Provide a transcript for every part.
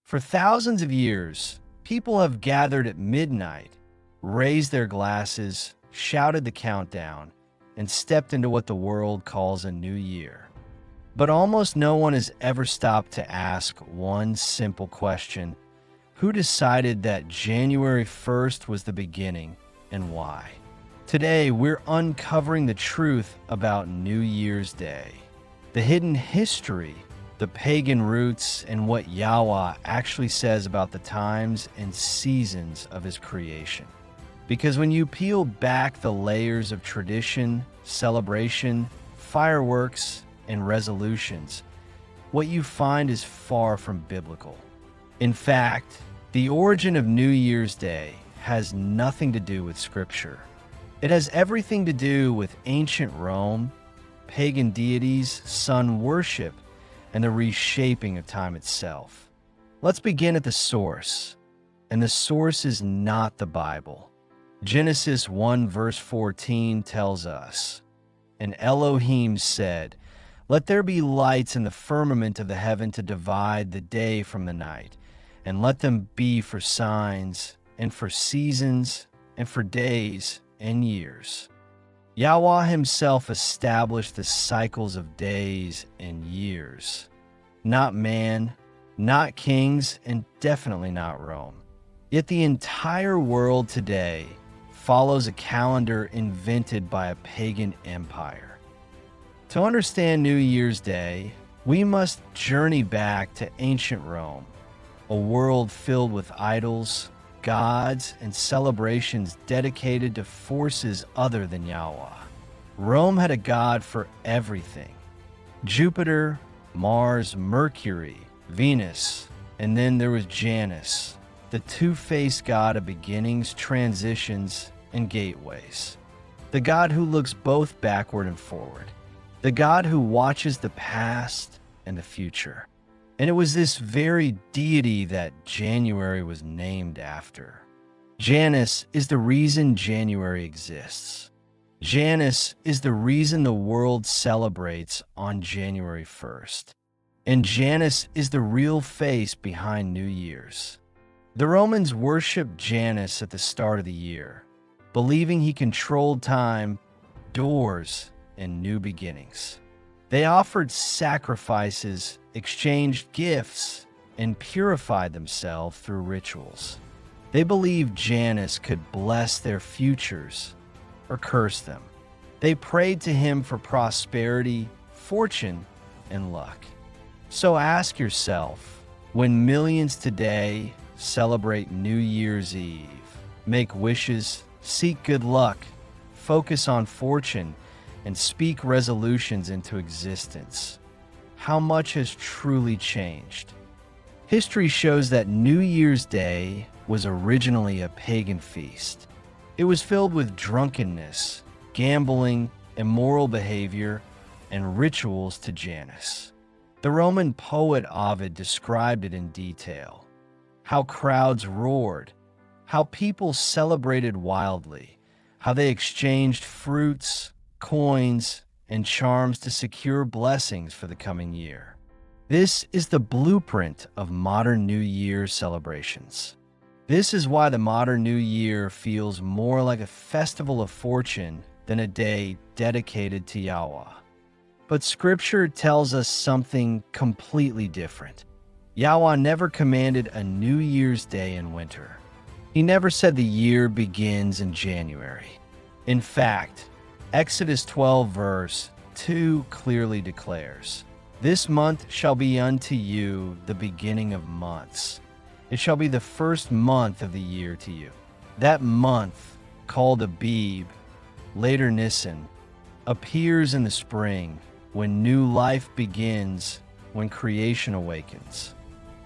For thousands of years, people have gathered at midnight, raised their glasses, shouted the countdown, and stepped into what the world calls a new year. But almost no one has ever stopped to ask one simple question: who decided that January 1st was the beginning, and why? Today, we're uncovering the truth about New Year's Day, the hidden history, the pagan roots, and what Yahuah actually says about the times and seasons of his creation. Because when you peel back the layers of tradition, celebration, fireworks, and resolutions, what you find is far from biblical. In fact, the origin of New Year's Day has nothing to do with Scripture. It has everything to do with ancient Rome, pagan deities, sun worship, and the reshaping of time itself. Let's begin at the source, and the source is not the Bible. Genesis 1 verse 14 tells us, "And Elohim said, Let there be lights in the firmament of the heaven to divide the day from the night, and let them be for signs, and for seasons, and for days and years." Yahuah himself established the cycles of days and years. Not man, not kings, and definitely not Rome. Yet the entire world today follows a calendar invented by a pagan empire. To understand New Year's Day, we must journey back to ancient Rome, a world filled with idols, gods, and celebrations dedicated to forces other than Yahuah. Rome had a god for everything: Jupiter, Mars, Mercury, Venus, and then there was Janus, the two-faced god of beginnings, transitions, and gateways. The god who looks both backward and forward. The god who watches the past and the future. And it was this very deity that January was named after. Janus is the reason January exists. Janus is the reason the world celebrates on January 1st. And Janus is the real face behind New Year's. The Romans worshipped Janus at the start of the year, believing he controlled time, doors, and new beginnings. They offered sacrifices, exchanged gifts, and purified themselves through rituals. They believed Janus could bless their futures or curse them. They prayed to him for prosperity, fortune, and luck. So ask yourself, when millions today celebrate New Year's Eve, make wishes, seek good luck, focus on fortune, and speak resolutions into existence, how much has truly changed? History shows that New Year's Day was originally a pagan feast. It was filled with drunkenness, gambling, immoral behavior, and rituals to Janus. The Roman poet Ovid described it in detail: how crowds roared, how people celebrated wildly, how they exchanged fruits, coins, and charms to secure blessings for the coming year. This is the blueprint of modern New Year celebrations. This is why the modern New Year feels more like a festival of fortune than a day dedicated to Yahuah. But Scripture tells us something completely different. Yahuah never commanded a New Year's Day in winter. He never said the year begins in January. In fact, Exodus 12 verse 2 clearly declares, "This month shall be unto you the beginning of months. It shall be the first month of the year to you." That month, called Abib, later Nisan, appears in the spring, when new life begins, when creation awakens.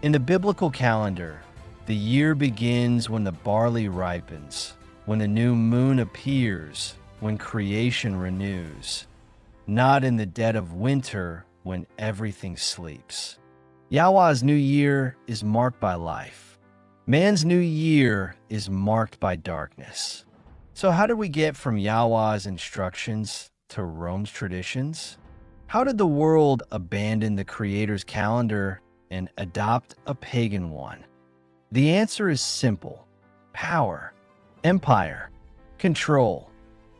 In the biblical calendar, the year begins when the barley ripens, when the new moon appears, when creation renews, not in the dead of winter when everything sleeps. Yahuah's new year is marked by life. Man's new year is marked by darkness. So how did we get from Yahuah's instructions to Rome's traditions? How did the world abandon the Creator's calendar and adopt a pagan one? The answer is simple: power, empire, control.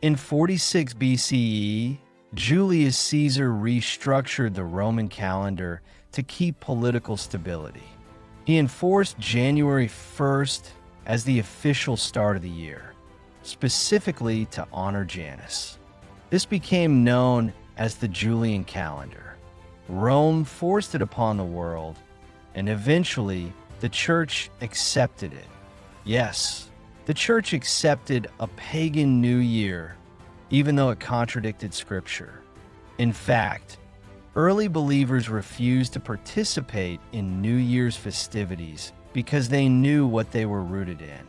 In 46 BCE, Julius Caesar restructured the Roman calendar to keep political stability. He enforced January 1st as the official start of the year, specifically to honor Janus. This became known as the Julian calendar. Rome forced it upon the world, and eventually the church accepted it. Yes, the church accepted a pagan new year, even though it contradicted scripture. In fact, early believers refused to participate in New Year's festivities because they knew what they were rooted in.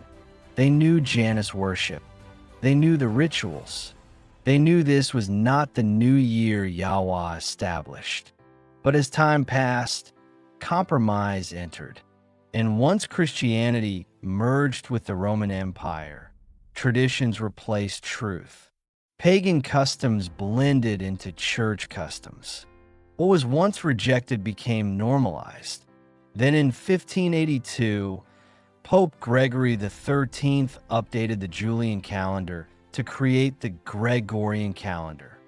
They knew Janus worship. They knew the rituals. They knew this was not the new year Yahuah established. But as time passed, compromise entered. And once Christianity merged with the Roman Empire, traditions replaced truth. Pagan customs blended into church customs. What was once rejected became normalized. Then in 1582, Pope Gregory XIII updated the Julian calendar to create the Gregorian calendar,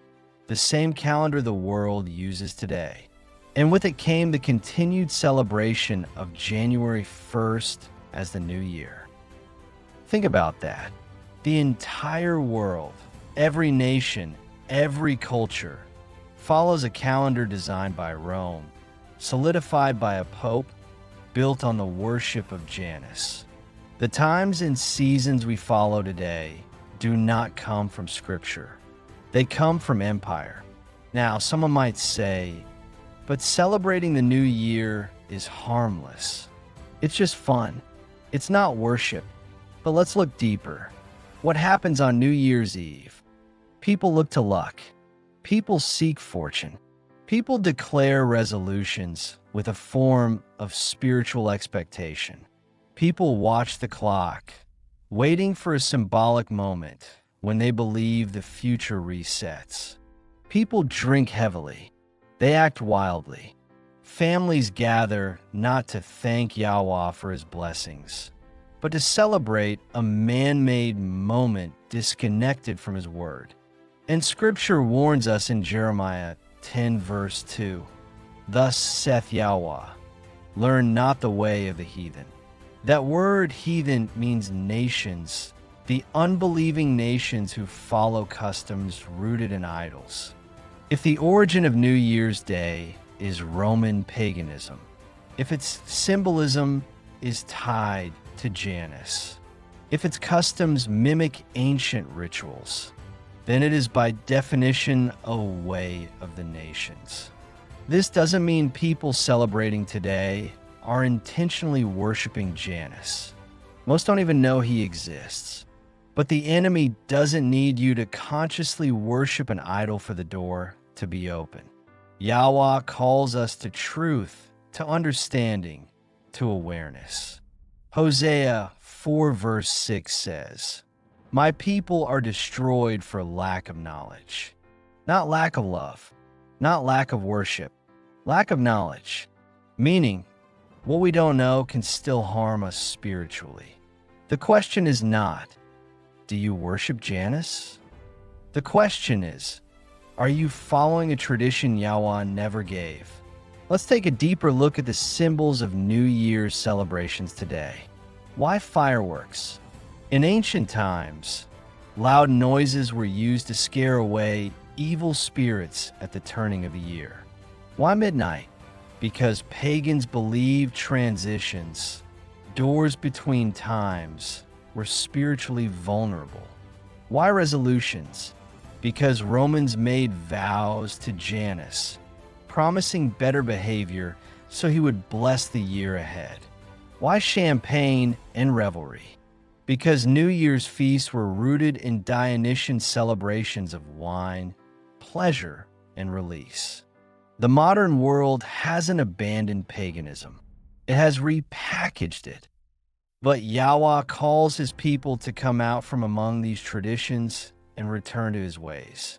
the same calendar the world uses today. And with it came the continued celebration of January 1st as the new year. Think about that. The entire world, every nation, every culture, follows a calendar designed by Rome, solidified by a pope, built on the worship of Janus. The times and seasons we follow today do not come from Scripture. They come from empire. Now, someone might say, but celebrating the new year is harmless. It's just fun. It's not worship. But let's look deeper. What happens on New Year's Eve? People look to luck. People seek fortune. People declare resolutions with a form of spiritual expectation. People watch the clock, waiting for a symbolic moment when they believe the future resets. People drink heavily. They act wildly. Families gather not to thank Yahuah for his blessings, but to celebrate a man-made moment disconnected from his word. And Scripture warns us in Jeremiah 10 verse 2, "Thus saith Yahuah, learn not the way of the heathen." That word heathen means nations, the unbelieving nations who follow customs rooted in idols. If the origin of New Year's Day is Roman paganism, if its symbolism is tied to Janus, if its customs mimic ancient rituals, then it is by definition a way of the nations. This doesn't mean people celebrating today are intentionally worshiping Janus. Most don't even know he exists. But the enemy doesn't need you to consciously worship an idol for the door to be open. Yahuah calls us to truth, to understanding, to awareness. Hosea 4 verse 6 says, "My people are destroyed for lack of knowledge." Not lack of love, not lack of worship, lack of knowledge. Meaning, what we don't know can still harm us spiritually. The question is not, do you worship Janus? The question is, are you following a tradition Yahuah never gave? Let's take a deeper look at the symbols of New Year's celebrations today. Why fireworks? In ancient times, loud noises were used to scare away evil spirits at the turning of the year. Why midnight? Because pagans believed transitions, doors between times, were spiritually vulnerable. Why resolutions? Because Romans made vows to Janus, promising better behavior so he would bless the year ahead. Why champagne and revelry? Because New Year's feasts were rooted in Dionysian celebrations of wine, pleasure, and release. The modern world hasn't abandoned paganism. It has repackaged it. But Yahuah calls his people to come out from among these traditions and return to his ways.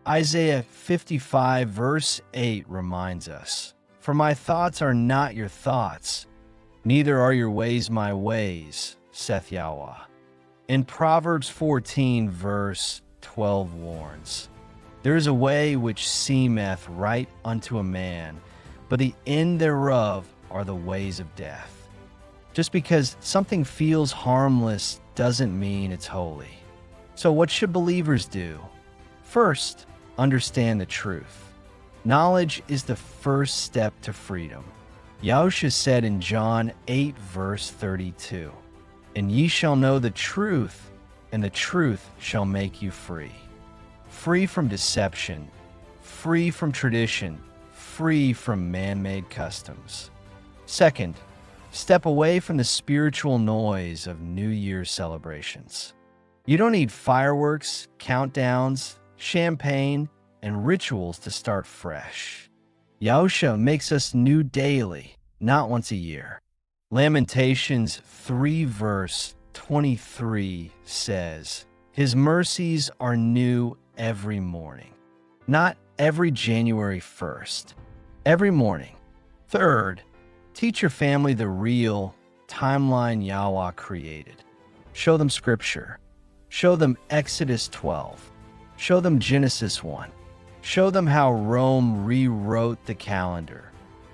Isaiah 55 verse 8 reminds us, For my thoughts are not your thoughts, neither are your ways my ways, saith Yahuah. In Proverbs 14, verse 12 warns, there is a way which seemeth right unto a man, but the end thereof are the ways of death. Just because something feels harmless doesn't mean it's holy. So what should believers do? First, understand the truth. Knowledge is the first step to freedom. Yahuah said in John 8, verse 32, "And ye shall know the truth, and the truth shall make you free." Free from deception, free from tradition, free from man-made customs. Second, step away from the spiritual noise of New Year's celebrations. You don't need fireworks, countdowns, champagne, and rituals to start fresh. Yahuah makes us new daily, not once a year. Lamentations 3 verse 23 says, "His mercies are new every morning." Not every January 1st, every morning. Third, teach your family the real timeline Yahuah created. Show them scripture. Show them Exodus 12. Show them Genesis 1. Show them how Rome rewrote the calendar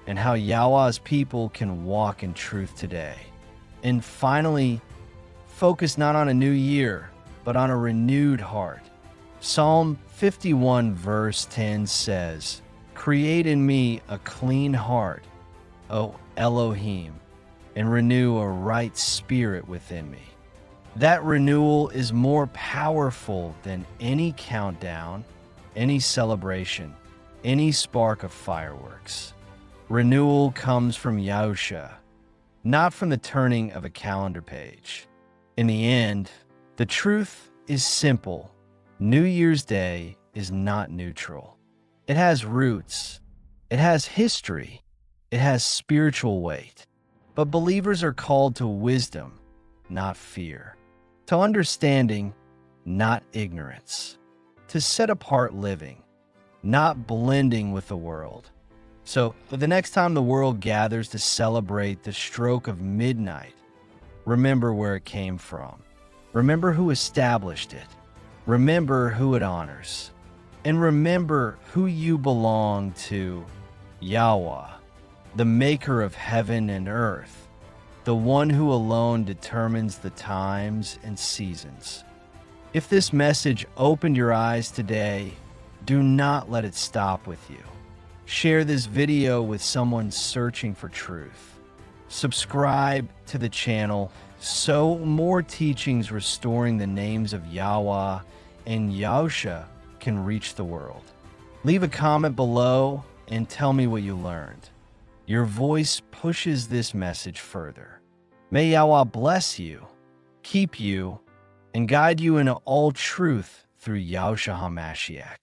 and how Yahuah's people can walk in truth today. And finally, focus not on a new year, but on a renewed heart. Psalm 51 verse 10 says, "Create in me a clean heart, O Elohim, and renew a right spirit within me." That renewal is more powerful than any countdown, any celebration, any spark of fireworks. Renewal comes from Yahuah, not from the turning of a calendar page. In the end, the truth is simple. New Year's Day is not neutral. It has roots. It has history. It has spiritual weight. But believers are called to wisdom, not fear. To understanding, not ignorance. To set apart living, not blending with the world. So, the next time the world gathers to celebrate the stroke of midnight, remember where it came from. Remember who established it. Remember who it honors. And remember who you belong to, Yahuah, the maker of heaven and earth, the one who alone determines the times and seasons. If this message opened your eyes today, do not let it stop with you. Share this video with someone searching for truth. Subscribe to the channel so more teachings restoring the names of Yahuah and Yahuah can reach the world. Leave a comment below and tell me what you learned. Your voice pushes this message further. May Yahuah bless you, keep you, and guide you into all truth through Yahushua HaMashiach.